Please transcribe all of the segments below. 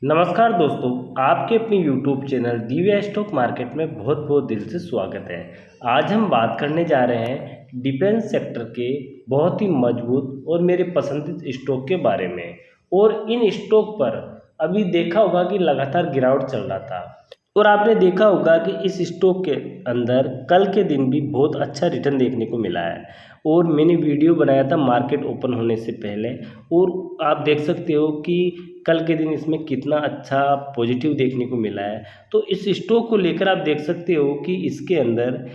नमस्कार दोस्तों, आपके अपने YouTube channel Divya stock market में बहुत बहुत दिल से स्वागत है। आज हम बात करने जा रहे हैं डिफेंस सेक्टर के बहुत ही मजबूत और मेरे पसंदीदा स्टॉक के बारे में। और इन स्टॉक पर अभी देखा होगा कि लगातार गिरावट चल रहा था और आपने देखा होगा कि इस स्टॉक के अंदर कल के दिन भी बहुत अच्छा रिटर्न देखने को मिला है। और मैंने वीडियो बनाया था मार्केट ओपन होने से पहले और आप देख सकते हो कि कल के दिन इसमें कितना अच्छा पॉजिटिव देखने को मिला है। तो इस स्टॉक को लेकर आप देख सकते हो कि इसके अंदर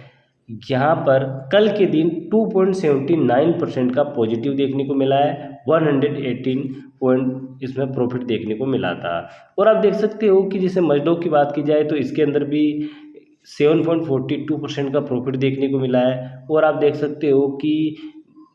यहाँ पर कल के दिन 2.79% का पॉजिटिव देखने को मिला है। 118 पॉइंट इसमें प्रॉफिट देखने को मिला था। और आप देख सकते हो कि जैसे मजदूर की बात की जाए तो इसके अंदर भी 7.42% का प्रॉफिट देखने को मिला है। और आप देख सकते हो कि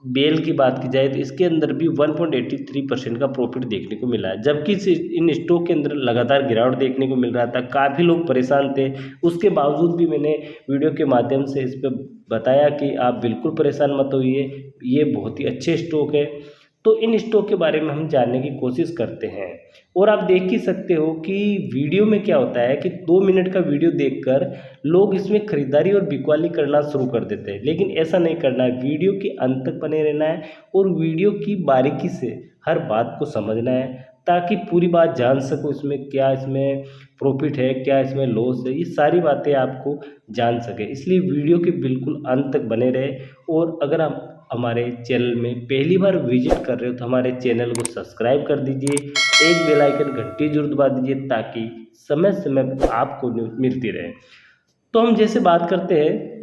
बेल की बात की जाए तो इसके अंदर भी 1.83% का प्रॉफिट देखने को मिला है। जबकि इन स्टॉक के अंदर लगातार गिरावट देखने को मिल रहा था, काफ़ी लोग परेशान थे। उसके बावजूद भी मैंने वीडियो के माध्यम से इस पर बताया कि आप बिल्कुल परेशान मत होइए, ये बहुत ही अच्छे स्टॉक है। तो इन स्टॉक के बारे में हम जानने की कोशिश करते हैं। और आप देख ही सकते हो कि वीडियो में क्या होता है कि 2 मिनट का वीडियो देखकर लोग इसमें खरीदारी और बिकवाली करना शुरू कर देते हैं, लेकिन ऐसा नहीं करना है। वीडियो के अंत तक बने रहना है और वीडियो की बारीकी से हर बात को समझना है ताकि पूरी बात जान सको, इसमें प्रॉफिट है, क्या इसमें लॉस है, ये सारी बातें आपको जान सके। इसलिए वीडियो के बिल्कुल अंत तक बने रहे। और अगर आप हमारे चैनल में पहली बार विजिट कर रहे हो तो हमारे चैनल को सब्सक्राइब कर दीजिए, एक बेल आइकन घंटी जरूर दबा दीजिए ताकि समय समय पर आपको न्यूज़ मिलती रहे। तो हम जैसे बात करते हैं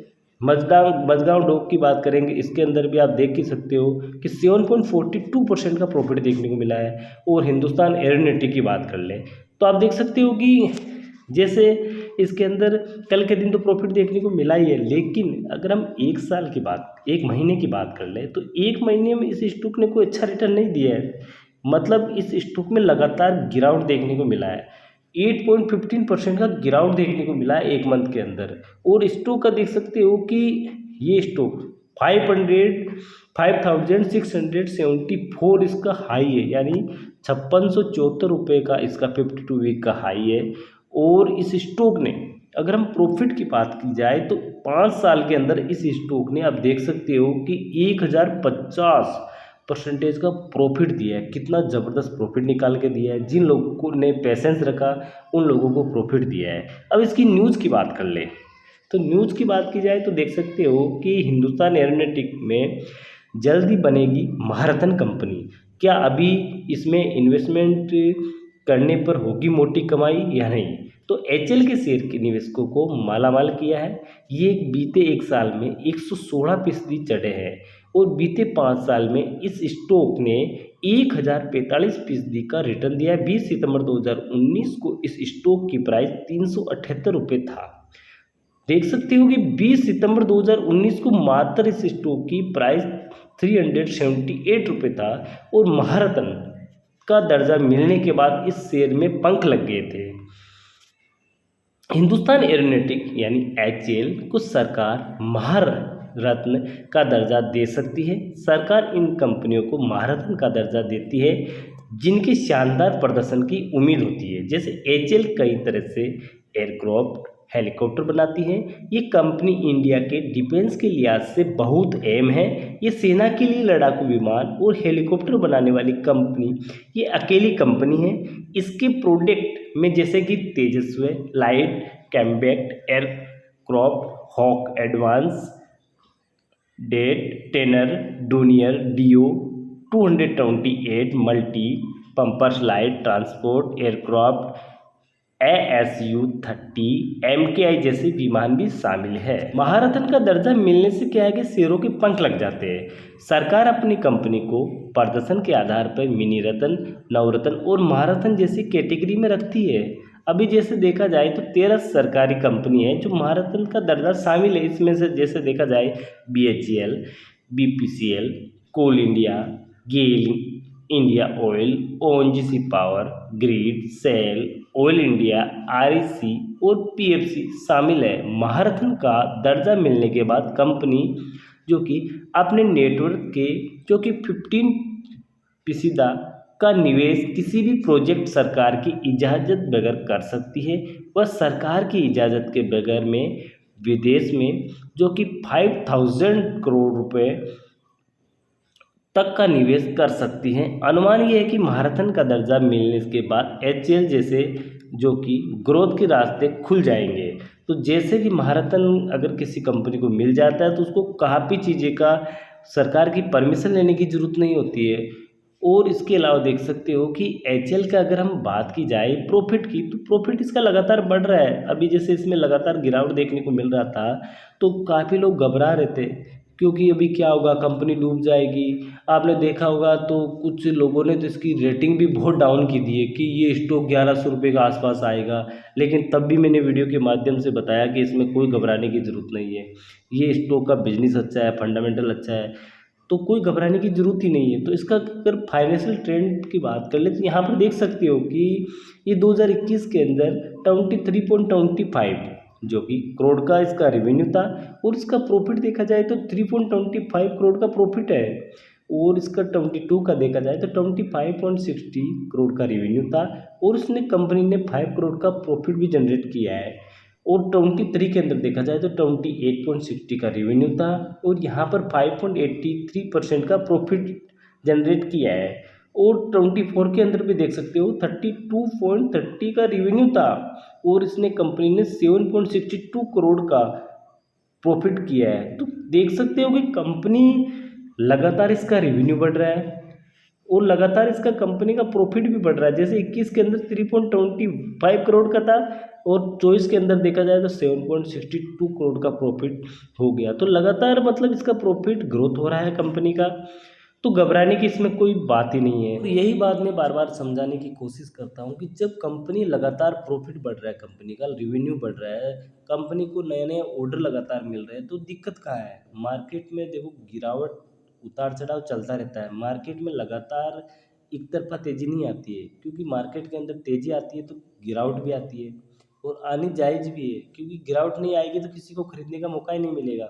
मजगांव डॉक की बात करेंगे। इसके अंदर भी आप देख ही सकते हो कि 7.42% का प्रॉफिट देखने को मिला है। और हिंदुस्तान एरोनॉटिक्स की बात कर लें तो आप देख सकते हो कि जैसे इसके अंदर कल के दिन तो प्रॉफिट देखने को मिला ही है, लेकिन अगर हम एक महीने की बात कर लें तो एक महीने में इस स्टॉक ने कोई अच्छा रिटर्न नहीं दिया है। मतलब इस स्टॉक में लगातार गिरावट देखने को मिला है। 8.15% का गिरावट देखने को मिला है एक मंथ के अंदर। और स्टॉक का देख सकते हो कि ये स्टॉक 5674 इसका हाई है, यानी 5674 रुपये का इसका 52 वीक का हाई है। और इस स्टॉक ने, अगर हम प्रॉफिट की बात की जाए तो 5 साल के अंदर इस स्टॉक ने आप देख सकते हो कि 1050% का प्रॉफिट दिया है। कितना ज़बरदस्त प्रॉफिट निकाल के दिया है। जिन लोगों ने पैसेंस रखा उन लोगों को प्रॉफिट दिया है। अब इसकी न्यूज़ की बात कर ले तो न्यूज़ की बात की जाए तो देख सकते हो कि हिंदुस्तान एरोनॉटिक्स में जल्दी बनेगी महारथन कंपनी। क्या अभी इसमें इन्वेस्टमेंट करने पर होगी मोटी कमाई या नहीं? तो एचएल के शेयर के निवेशकों को मालामाल किया है। ये बीते एक साल में 116% चढ़े हैं। और बीते 5 साल में इस स्टॉक ने 1045% का रिटर्न दिया है। 20 सितंबर 2019 को इस स्टॉक की प्राइस 378 रुपये था। देख सकते हो कि 20 सितंबर 2019 को मात्र इस स्टॉक की प्राइस 378 रुपये था। और महारथन का दर्जा मिलने के बाद इस शेयर में पंख लग गए थे। हिंदुस्तान एरोनॉटिक्स यानी एचएल को सरकार महारत्न का दर्जा दे सकती है। सरकार इन कंपनियों को महारत्न का दर्जा देती है जिनके शानदार प्रदर्शन की उम्मीद होती है। जैसे एचएल कई तरह से एयरक्राफ्ट, हेलीकॉप्टर बनाती है। ये कंपनी इंडिया के डिफेंस के लिहाज से बहुत अहम है। ये सेना के लिए लड़ाकू विमान और हेलीकॉप्टर बनाने वाली कंपनी, ये अकेली कंपनी है। इसके प्रोडक्ट में जैसे कि तेजस्वी, light combat aircraft, Hawk advance, jet trainer, Dornier, DO 228 multi purpose light transport aircraft, ASU-30 MKI जैसे विमान भी शामिल है। महारथन का दर्जा मिलने से क्या है कि शेयरों के पंख लग जाते हैं। सरकार अपनी कंपनी को प्रदर्शन के आधार पर मिनी रत्न, नवरत्न और महारथन जैसी कैटेगरी में रखती है। अभी जैसे देखा जाए तो 13 सरकारी कंपनी है जो महारथन का दर्जा शामिल है। इसमें से जैसे देखा जाए BHEL, BPCL, Coal India, GAIL India Oil, ONGC Power Grid, SAIL, Oil India, REC और PFC शामिल है। महारथन का दर्जा मिलने के बाद कंपनी जो कि अपने नेटवर्क के जो कि 15% का निवेश किसी भी प्रोजेक्ट सरकार की इजाज़त बगैर कर सकती है। वह सरकार की इजाज़त के बगैर में विदेश में जो कि 5,000 करोड़ रुपए तक का निवेश कर सकती हैं। अनुमान ये है कि मैराथन का दर्जा मिलने के बाद एचएएल जैसे जो कि ग्रोथ के रास्ते खुल जाएंगे। तो जैसे कि मैराथन अगर किसी कंपनी को मिल जाता है तो उसको काफ़ी चीज़ें का सरकार की परमिशन लेने की ज़रूरत नहीं होती है। और इसके अलावा देख सकते हो कि एचएएल का अगर हम बात की जाए प्रॉफिट की, तो प्रॉफिट इसका लगातार बढ़ रहा है। अभी जैसे इसमें लगातार गिरावट देखने को मिल रहा था तो काफ़ी लोग घबरा रहे थे, क्योंकि अभी क्या होगा, कंपनी डूब जाएगी। आपने देखा होगा तो कुछ लोगों ने तो इसकी रेटिंग भी बहुत डाउन की दी है कि ये स्टॉक 1100 रुपये के आसपास आएगा। लेकिन तब भी मैंने वीडियो के माध्यम से बताया कि इसमें कोई घबराने की ज़रूरत नहीं है। ये स्टॉक का बिजनेस अच्छा है, फंडामेंटल अच्छा है, तो कोई घबराने की ज़रूरत ही नहीं है। तो इसका अगर फाइनेंशियल ट्रेंड की बात कर ले तो यहाँ पर देख सकते हो कि ये 2021 के अंदर 23.25 जो कि करोड़ का इसका रेवेन्यू था, और इसका प्रॉफिट देखा जाए तो 3.25 करोड़ का प्रॉफिट है। और इसका 22 का देखा जाए तो 25.60 करोड़ का रेवेन्यू था, और उसने कंपनी ने 5 करोड़ का प्रॉफिट भी जनरेट किया है। और 23 के अंदर देखा जाए तो 28.60 का रेवेन्यू था, और यहाँ पर 5.83% का प्रॉफिट जनरेट किया है। और 24 के अंदर भी देख सकते हो 32.30 का रेवेन्यू था, और इसने कंपनी ने 7.62 करोड़ का प्रॉफिट किया है। तो देख सकते हो कि कंपनी लगातार इसका रेवेन्यू बढ़ रहा है और लगातार इसका कंपनी का प्रॉफिट भी बढ़ रहा है। जैसे 21 के अंदर 3.25 करोड़ का था, और 24 के अंदर देखा जाए तो 7.62 करोड़ का प्रॉफिट हो गया। तो लगातार मतलब इसका प्रॉफिट ग्रोथ हो रहा है कंपनी का, तो घबराने की इसमें कोई बात ही नहीं है। तो यही बात मैं बार बार समझाने की कोशिश करता हूँ कि जब कंपनी लगातार प्रॉफिट बढ़ रहा है, कंपनी का रेवेन्यू बढ़ रहा है, कंपनी को नए नए ऑर्डर लगातार मिल रहे हैं, तो दिक्कत कहाँ है? मार्केट में देखो गिरावट उतार चढ़ाव चलता रहता है। मार्केट में लगातार एक तरफा तेज़ी नहीं आती है, क्योंकि मार्केट के अंदर तेज़ी आती है तो गिरावट भी आती है, और आनी जायज़ भी है, क्योंकि गिरावट नहीं आएगी तो किसी को खरीदने का मौका ही नहीं मिलेगा।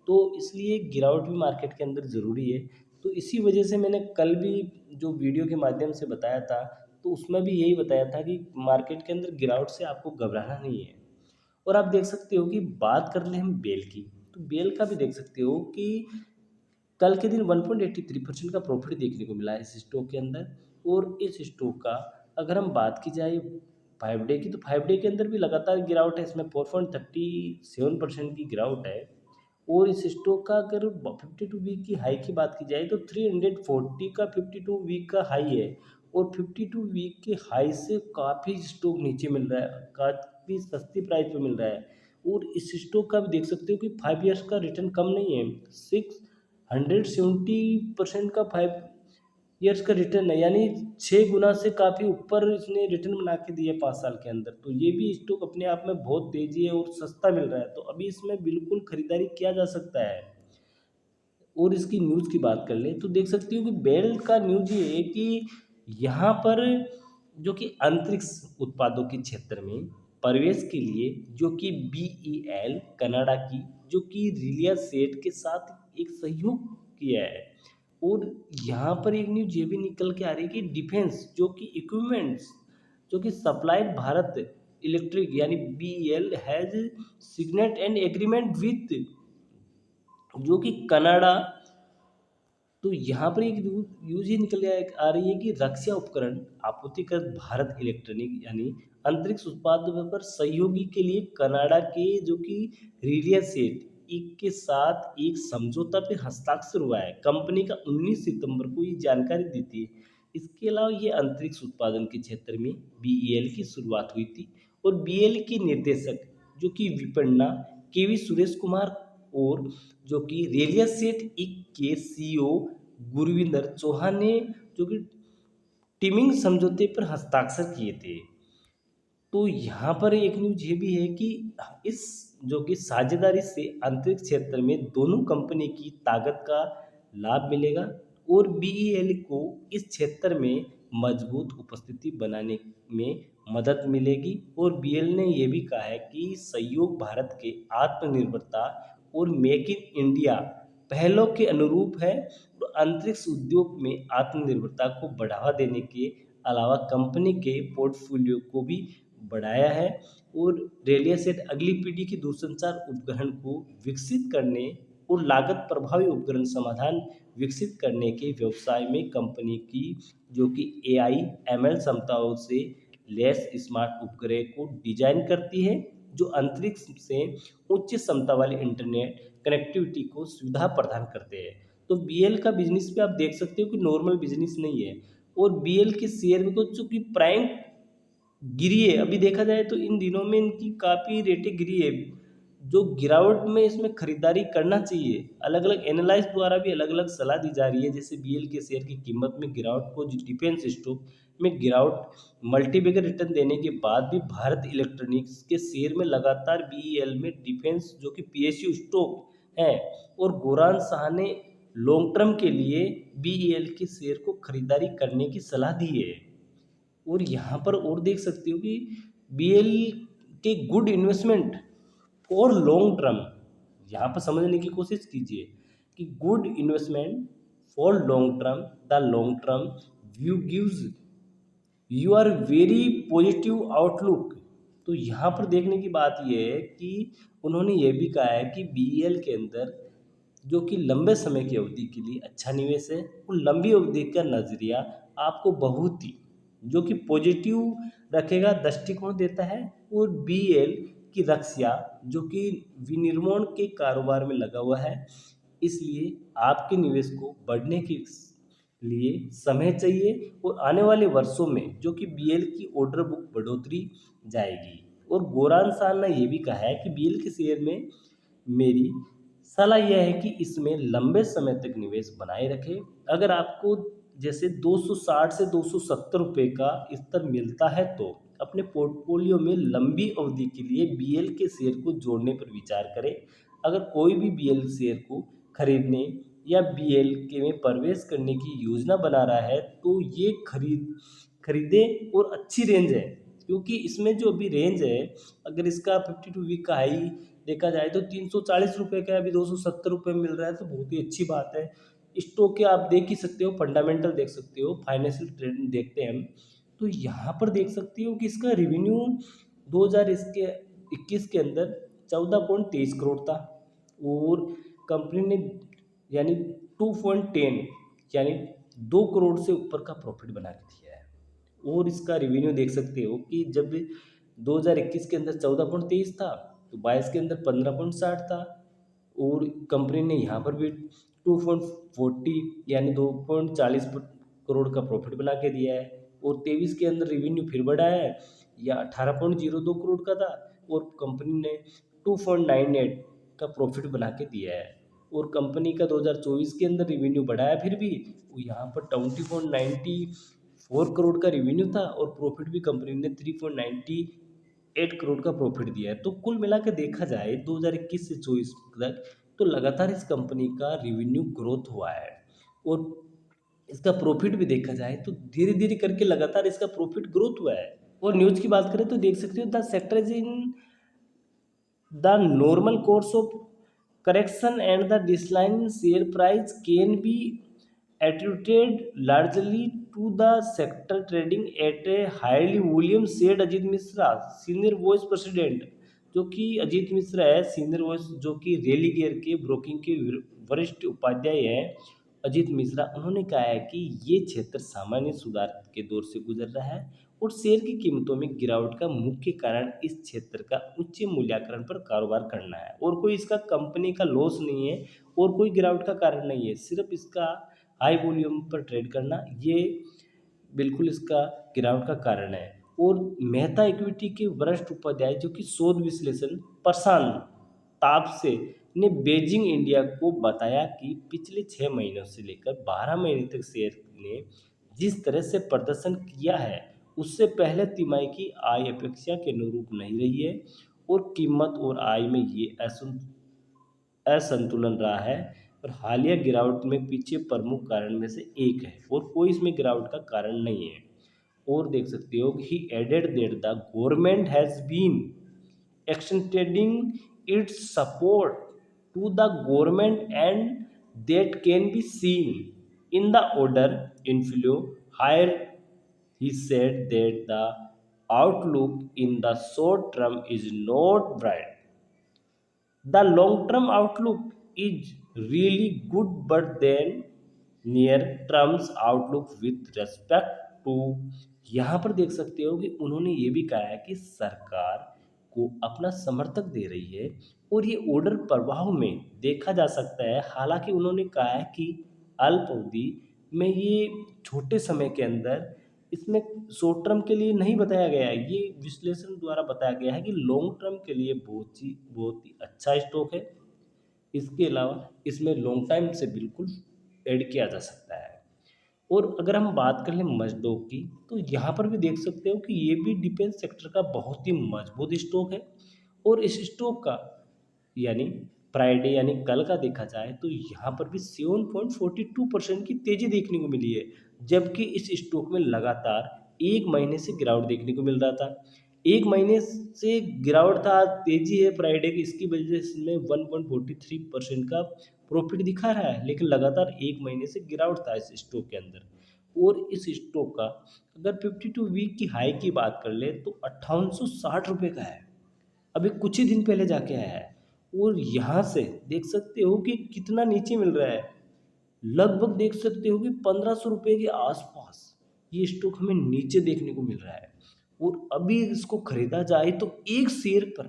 तो इसलिए गिरावट भी मार्केट के अंदर ज़रूरी है। तो इसी वजह से मैंने कल भी जो वीडियो के माध्यम से बताया था, तो उसमें भी यही बताया था कि मार्केट के अंदर गिरावट से आपको घबराना नहीं है। और आप देख सकते हो कि बात कर लें हम बेल की, तो बेल का भी देख सकते हो कि कल के दिन 1.83% का प्रॉफिट देखने को मिला है इस स्टॉक के अंदर। और इस स्टॉक का अगर हम बात की जाए 5 डे की, तो 5 डे के अंदर भी लगातार गिरावट है, इसमें 4.37% की गिरावट है। और इस स्टॉक का अगर 52 वीक की हाई की बात की जाए तो 340 का 52 वीक का हाई है, और 52 वीक के हाई से काफ़ी स्टॉक नीचे मिल रहा है, काफ़ी सस्ती प्राइस पे मिल रहा है। और इस स्टॉक का भी देख सकते हो कि 5 ईयर्स का रिटर्न कम नहीं है, 670% का 5 ईयर्स का रिटर्न है, यानी 6 गुना से काफ़ी ऊपर इसने रिटर्न बना के दिए 5 साल के अंदर। तो ये भी स्टॉक अपने आप में बहुत तेज़ी है और सस्ता मिल रहा है, तो अभी इसमें बिल्कुल खरीदारी किया जा सकता है। और इसकी न्यूज़ की बात कर लें तो देख सकती हो कि बेल का न्यूज़ ये है कि यहाँ पर जो कि अंतरिक्ष उत्पादों के क्षेत्र में प्रवेश के लिए जो कि बीईएल कनाडा की जो कि रिलिया सेट के साथ एक सहयोग किया है। और यहाँ पर एक न्यूज़ ये भी निकल के आ रही है कि डिफेंस जो कि इक्विपमेंट्स जो कि सप्लाइड भारत इलेक्ट्रिक यानी BEL has signed and agreement with जो कि कनाडा। तो यहाँ पर एक न्यूज़ ये निकल आ रही है कि रक्षा उपकरण आपूर्तिकर भारत इलेक्ट्रॉनिक यानी अंतरिक्ष उत्पादों पर सहयोगी के लिए कनाडा के जो कि रिलिया सेट एक के साथ एक समझौता पे हस्ताक्षर हुआ है। कंपनी का 19 सितंबर को ये जानकारी दी थी। इसके अलावा ये अंतरिक्ष उत्पादन के क्षेत्र में बीईएल की शुरुआत हुई थी, और बीईएल के निर्देशक जो कि विपन्ना केवी सुरेश कुमार और जो कि रेलिया सेट एक के सीईओ गुरविंदर चौहान ने जो कि टीमिंग समझौते पर हस्ताक्षर किए थे। तो यहाँ पर एक न्यूज़ ये भी है कि इस जो कि साझेदारी से अंतरिक्ष क्षेत्र में दोनों कंपनी की ताकत का लाभ मिलेगा, और बीईएल को इस क्षेत्र में मजबूत उपस्थिति बनाने में मदद मिलेगी। और बीईएल ने ये भी कहा है कि सहयोग भारत के आत्मनिर्भरता और मेक इन इंडिया पहलों के अनुरूप है। तो अंतरिक्ष उद्योग में आत्मनिर्भरता को बढ़ावा देने के अलावा कंपनी के पोर्टफोलियो को भी बढ़ाया है और रेडियसेट अगली पीढ़ी के दूरसंचार उपग्रहण को विकसित करने और लागत प्रभावी उपकरण समाधान विकसित करने के व्यवसाय में कंपनी की जो कि एआई एमएल क्षमताओं से लैस स्मार्ट उपग्रह को डिजाइन करती है जो अंतरिक्ष से उच्च क्षमता वाले इंटरनेट कनेक्टिविटी को सुविधा प्रदान करते हैं। तो बीएल का बिजनेस पे आप देख सकते हो कि नॉर्मल बिजनेस नहीं है और बीएल के शेयर में तो चूंकि प्राइम गिरी है, अभी देखा जाए तो इन दिनों में इनकी काफ़ी रेटें गिरी है। जो गिरावट में इसमें खरीदारी करना चाहिए, अलग अलग एनालाइस्ट द्वारा भी अलग अलग सलाह दी जा रही है। जैसे बीएल के शेयर की कीमत में गिरावट को डिफेंस स्टॉक में गिरावट मल्टीबैगर रिटर्न देने के बाद भी भारत इलेक्ट्रॉनिक्स के शेयर में लगातार बीईएल में डिफेंस जो कि पीएसयू स्टॉक है और गोरान शाह ने लॉन्ग टर्म के लिए बीईएल के शेयर को खरीदारी करने की सलाह दी है। और यहाँ पर और देख सकते हो कि बीएल के good investment for long term, यहाँ पर समझने की कोशिश कीजिए कि good investment for long term, the long term view gives you are very positive outlook. तो यहाँ पर देखने की बात यह है कि उन्होंने ये भी कहा है कि बीएल के अंदर जो कि लंबे समय की अवधि के लिए अच्छा निवेश है और लंबी अवधि का नज़रिया आपको बहुत ही जो कि पॉजिटिव रखेगा दृष्टिकोण देता है। और बीएल की रक्षा जो कि विनिर्माण के कारोबार में लगा हुआ है, इसलिए आपके निवेश को बढ़ने के लिए समय चाहिए और आने वाले वर्षों में जो कि बीएल की ऑर्डर बुक बढ़ोतरी जाएगी। और गोरान साल ने ये भी कहा है कि बीएल के शेयर में मेरी सलाह यह है कि इसमें लंबे समय तक निवेश बनाए रखें। अगर आपको जैसे 260 से 270 रुपये का स्तर मिलता है तो अपने पोर्टफोलियो में लंबी अवधि के लिए बीएल के शेयर को जोड़ने पर विचार करें। अगर कोई भी बीएल शेयर को खरीदने या बीएल के में प्रवेश करने की योजना बना रहा है तो ये खरीदे और अच्छी रेंज है, क्योंकि इसमें जो अभी रेंज है अगर इसका 52 वीक का हाई देखा जाए तो 340 रुपये का अभी 270 रुपये मिल रहा है, तो बहुत ही अच्छी बात है। स्टॉक के आप देख ही सकते हो, फंडामेंटल देख सकते हो, फाइनेंशियल ट्रेंड देखते हैं हम तो यहाँ पर देख सकते हो कि इसका रेवेन्यू 2021 के अंदर 14.23 करोड़ था और कंपनी ने यानी 2.10 यानी 2 करोड़ से ऊपर का प्रॉफिट बना के दिया है। और इसका रेवेन्यू देख सकते हो कि जब 2021 के अंदर 14.23 था तो 22 के अंदर 15.60 था और कंपनी ने यहाँ पर भी 2.40 यानी 2.40 करोड़ का प्रॉफिट बना के दिया है। और 23 के अंदर रेवेन्यू फिर बढ़ा है, या 18.02 करोड़ का था और कंपनी ने 2.98 का प्रॉफिट बना के दिया है। और कंपनी का 2024 के अंदर रेवेन्यू बढ़ा है फिर भी यहाँ पर 20.94 करोड़ का रेवेन्यू था और प्रॉफिट भी कंपनी ने 3.98 करोड़ का प्रॉफिट दिया है। तो कुल मिला के देखा जाए 2021 से 24 तक तो लगातार इस कंपनी का रेवेन्यू ग्रोथ हुआ है और इसका प्रॉफिट भी देखा जाए तो धीरे धीरे करके लगातार इसका प्रॉफिट ग्रोथ हुआ है। और न्यूज़ की बात करें तो देख सकते हो the sector is in the normal course of correction and the decline in share price can be attributed largely to the sector trading at a highly volume, said Ajit Mishra senior vice president. जो कि अजीत मिश्रा है senior vice जो कि रेलिगेयर के broking के वरिष्ठ उपाध्याय हैं अजीत मिश्रा, उन्होंने कहा है कि ये क्षेत्र सामान्य सुधार के दौर से गुजर रहा है और शेयर की कीमतों में गिरावट का मुख्य कारण इस क्षेत्र का उच्च मूल्यांकन पर कारोबार करना है और कोई इसका कंपनी का लॉस नहीं है और कोई गिरावट का कारण नहीं है, सिर्फ इसका हाई वॉल्यूम पर ट्रेड करना ये बिल्कुल इसका गिरावट का कारण है। और मेहता इक्विटी के वरिष्ठ उपाध्याय जो कि शोध विश्लेषण प्रशांत तापसे ने बेजिंग इंडिया को बताया कि पिछले 6 महीनों से लेकर 12 महीने तक शेयर ने जिस तरह से प्रदर्शन किया है उससे पहले तिमाही की आय अपेक्षा के अनुरूप नहीं रही है और कीमत और आय में ये असंतुलन रहा है और हालिया गिरावट में पीछे प्रमुख कारण में से एक है और कोई इसमें गिरावट का कारण नहीं है। और देख सकते हो ही added that the government has been extending its support to the government and that can be seen in the order inflow. Higher, he said that the outlook in the short term is not bright. The long term outlook is really good, but then near terms outlook with respect to, यहाँ पर देख सकते हो कि उन्होंने ये भी कहा है कि सरकार को अपना समर्थक दे रही है और ये ऑर्डर प्रभाव में देखा जा सकता है। हालांकि उन्होंने कहा है कि अल्प अवधि में ये छोटे समय के अंदर इसमें शॉर्ट टर्म के लिए नहीं बताया गया है, ये विश्लेषण द्वारा बताया गया है कि लॉन्ग टर्म के लिए बहुत ही अच्छा स्टॉक है। इसके अलावा इसमें लॉन्ग टाइम से बिल्कुल ऐड किया जा सकता है। और अगर हम बात कर लें मजदूर की, तो यहाँ पर भी देख सकते हो कि ये भी डिफेंस सेक्टर का बहुत ही मजबूत स्टॉक है। और इस स्टॉक का यानी फ्राइडे यानी कल का देखा जाए तो यहाँ पर भी 7.42% की तेज़ी देखने को मिली है, जबकि इस स्टॉक में लगातार एक महीने से गिरावट देखने को मिल रहा था। एक महीने से गिरावट था, तेज़ी है फ्राइडे की, इसकी वजह से इसमें 1.43% का प्रॉफिट दिखा रहा है, लेकिन लगातार एक महीने से गिरावट था इस स्टॉक के अंदर। और इस स्टॉक का अगर 52 वीक की हाई की बात कर ले तो 5860 का है, अभी कुछ ही दिन पहले जाके आया है। और यहाँ से देख सकते हो कि कितना नीचे मिल रहा है, लगभग देख सकते हो कि 1500 के आसपास ये स्टॉक हमें नीचे देखने को मिल रहा है। और अभी इसको खरीदा जाए तो एक शेयर पर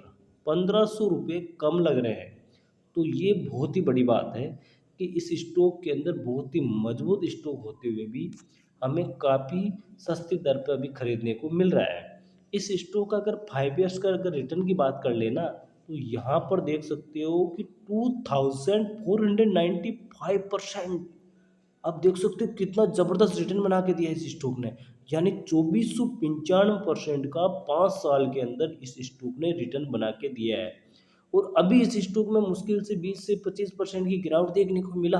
1500 कम लग रहे हैं। तो ये बहुत ही बड़ी बात है कि इस स्टॉक के अंदर बहुत ही मजबूत स्टॉक होते हुए भी हमें काफ़ी सस्ती दर पर अभी खरीदने को मिल रहा है। इस स्टॉक का अगर 5 ईयर्स का अगर रिटर्न की बात कर लेना तो यहाँ पर देख सकते हो कि 2495%। आप देख सकते हो कितना ज़बरदस्त रिटर्न बना के दिया है इस स्टॉक ने, यानी 2495% का 5 साल के अंदर इस स्टॉक ने रिटर्न बना के दिया है। और अभी इस स्टॉक में मुश्किल से 20 से 25% की गिरावट देखने को मिला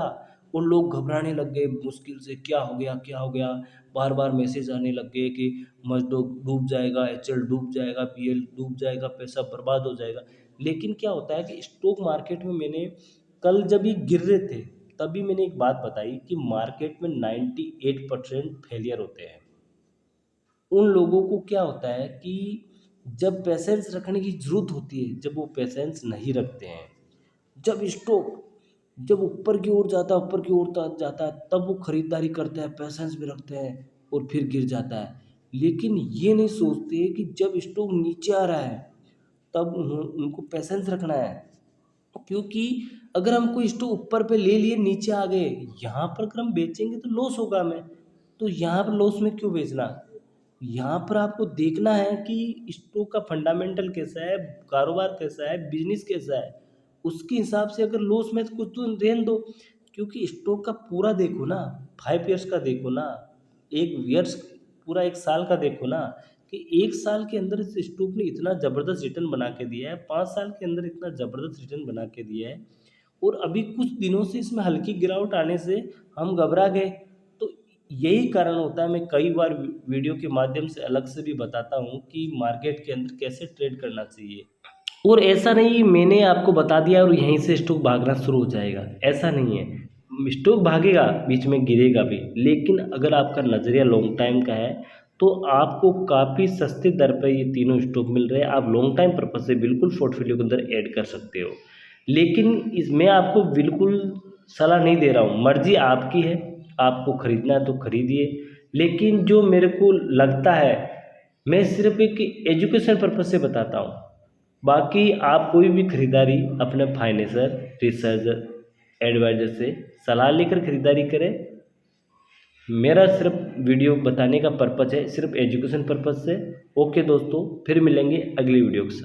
और लोग घबराने लग गए, मुश्किल से क्या हो गया क्या हो गया, बार बार मैसेज आने लग गए कि मजदूर डूब जाएगा, एचएल डूब जाएगा, पीएल डूब जाएगा, पैसा बर्बाद हो जाएगा। लेकिन क्या होता है कि स्टॉक मार्केट में मैंने कल जब ये गिर रहे थे तभी मैंने एक बात बताई कि मार्केट में 98% फेलियर होते हैं। उन लोगों को क्या होता है कि जब पेशेंस रखने की ज़रूरत होती है, जब वो पेशेंस नहीं रखते हैं, जब स्टॉक जब ऊपर की ओर जाता है ऊपर की ओर जाता है तब वो खरीदारी करते हैं, पेशेंस भी रखते हैं और फिर गिर जाता है। लेकिन ये नहीं सोचते कि जब स्टॉक नीचे आ रहा है तब उनको पेशेंस रखना है, क्योंकि अगर हम कोई स्टॉक ऊपर पे ले लिए नीचे आ गए, यहाँ पर अगर हम बेचेंगे तो लॉस होगा हमें। तो यहाँ पर लॉस में क्यों बेचना। यहाँ पर आपको देखना है कि स्टॉक का फंडामेंटल कैसा है, कारोबार कैसा है, बिजनेस कैसा है, उसके हिसाब से अगर लॉस में तो कुछ तो रहने दो। क्योंकि स्टॉक का पूरा देखो ना, 5 ईयर्स का देखो ना, एक ईयर्स पूरा एक साल का देखो ना, कि एक साल के अंदर इस स्टॉक ने इतना ज़बरदस्त रिटर्न बना के दिया है, 5 साल के अंदर इतना ज़बरदस्त रिटर्न बना के दिया है। और अभी कुछ दिनों से इसमें हल्की गिरावट आने से हम घबरा गए। तो यही कारण होता है, मैं कई बार वीडियो के माध्यम से अलग से भी बताता हूँ कि मार्केट के अंदर कैसे ट्रेड करना चाहिए। और ऐसा नहीं मैंने आपको बता दिया और यहीं से स्टॉक भागना शुरू हो जाएगा, ऐसा नहीं है। स्टॉक भागेगा, बीच में गिरेगा भी, लेकिन अगर आपका नज़रिया लॉन्ग टाइम का है तो आपको काफ़ी सस्ते दर पर ये तीनों स्टॉक मिल रहे हैं। आप लॉन्ग टाइम पर्पज से बिल्कुल पोर्टफोलियो के अंदर ऐड कर सकते हो। लेकिन इसमें आपको बिल्कुल सलाह नहीं दे रहा हूँ, मर्जी आपकी है, आपको खरीदना है तो खरीदिए। लेकिन जो मेरे को लगता है, मैं सिर्फ एक एजुकेशन पर्पज से बताता हूँ। बाकी आप कोई भी खरीदारी अपने फाइनेंसर रिसर्च एडवाइज़र से सलाह लेकर खरीदारी करें। मेरा सिर्फ वीडियो बताने का पर्पज़ है, सिर्फ एजुकेशन पर्पज़ से। ओके दोस्तों, फिर मिलेंगे अगली वीडियो के साथ।